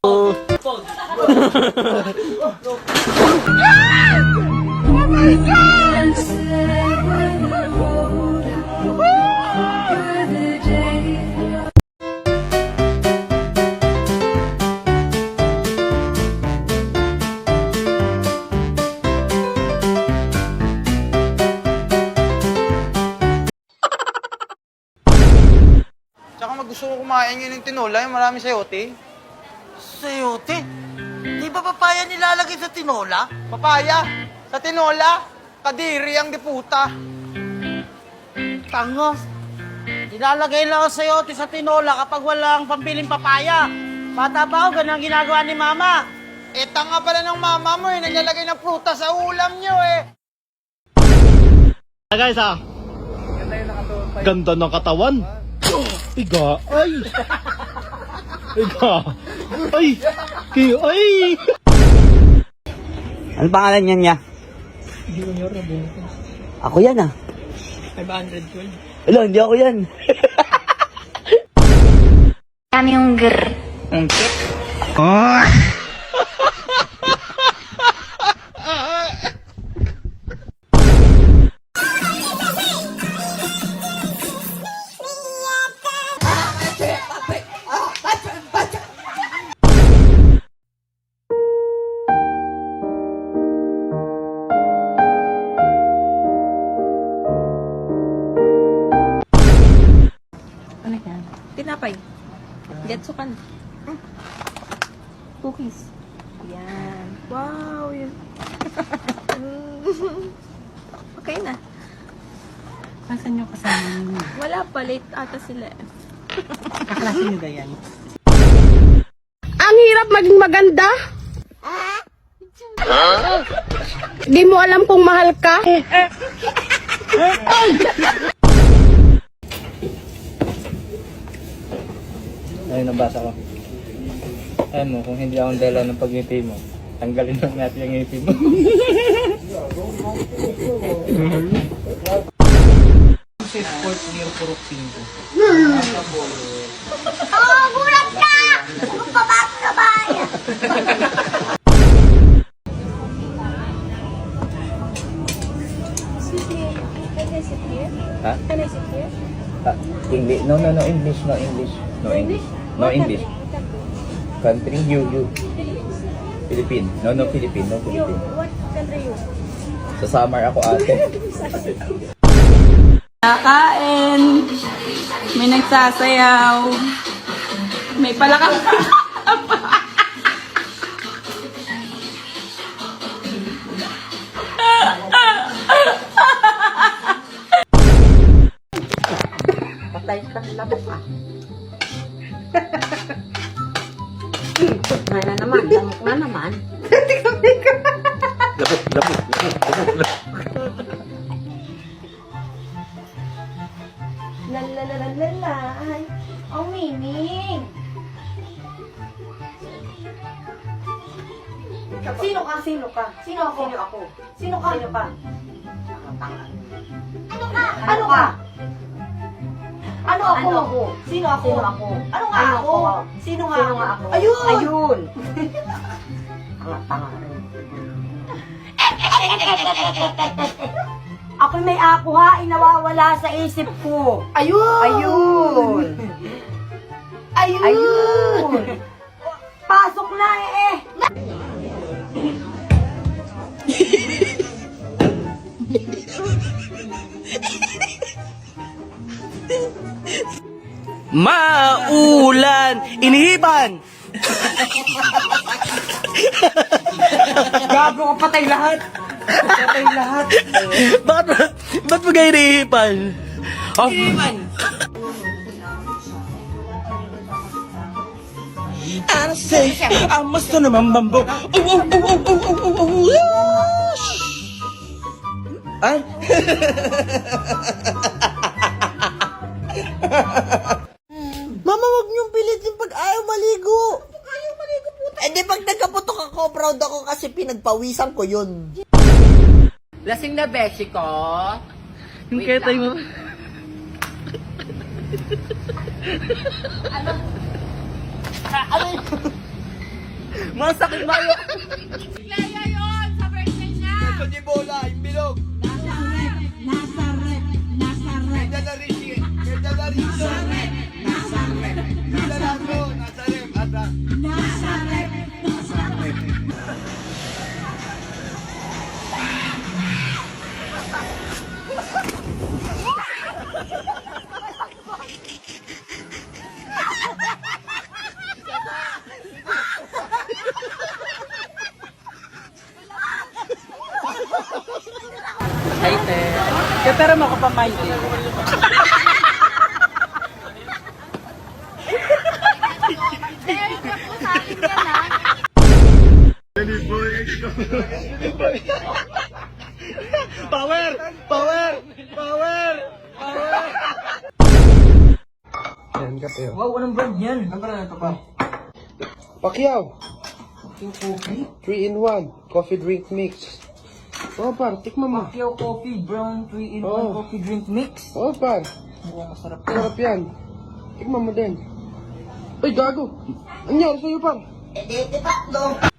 Oh my God! Tsaka gusto ko kumain yun ng tinola, yung marami sayote. Sayote? Di ba papaya nilalagay sa tinola? Papaya, sa tinola, kadiri ang diputa. Tanga. Nilalagay lang ang sayote sa tinola kapag walang pambiling papaya. Bata pa ako, ganun ang ginagawa ni Mama. Eh, tanga pala ng mama mo eh, naglalagay ng pruta sa ulam nyo eh. Guys ganda ng katawan. Iga, ay! Iga, ay! Ay! Ano pangalan niyan niya? Junior na buko. Ako yan ah. 512. Hello, hindi ako yan. Kami yung grr. Ano yan? Tinapay. Getsukan. Cookies. Yan. Wow! Yun. Okay na. Nasaan yung kasama niyo? Wala pa. Late ata sila. Kaklase niyo ba yan? Ang hirap maging maganda. Di mo alam kung mahal ka. Ayun, nabasa ko. Ayan mo, kung hindi akong dala ng pag-ngiti mo, tanggalin lang natin yung ngiti mo. Fourth year, purok 5. Oh, bulat ka! Kung pabato na ba yan? Ha? English? No, English. No English. No English. Country, you. Philippine. No, Philippine. No, Philippine. What country you? Sa summer ako ate. Nakain. May nagsasayaw. May palakang. Patay ka labok ka. Ay na naman, lamok na naman. Lalalalalay. Ang miming. Sino ka? Sino ka? Sino ako? Sino ako? Sino ka? Sino ka? Ano ka? Ano ako? Sino ako? Sino ako? Ano nga ako? Sino nga ako? Ayun! Ayun! Ako may ako ha, inawawala sa isip ko. Ayun! Ayun! Ayun! Pasok na eh! Maulan! Inihipan! Gago ka, patay lahat! Patay lahat! Ba't mo kayo inihipan? Oh. Ano say? Amas to naman bambo. Ay? Mama, wag niyong pilitin pag ayaw maligo! Ayaw maligo po. Eh di pag nagkaputok ako, proud ako kasi pinagpawisan ko yun. Lasing na beshi ko. Yung kaya tayo mo. Masakit ba yun? Ito di bola, yung bilog. Nasa rep. Medya na rin siya. Medya na rin siya. Nasa rep. Ay, te. Kaya pero mo ko pa mic eh. Power! Power! Power! Yan, kape. Wow, anong brand yan? Anong brand ito pa? Pacquiao. 3-in-1. Coffee drink mix. Oh, par. Tikman mo. Pacquiao Coffee Brown 3-in-1 Oh. Coffee Drink Mix. Oh, par. Mukhang masarap. Sarap yan. Tikman mo din. Ay, gago. Anyari sa'yo, par? Eh, di tatlo.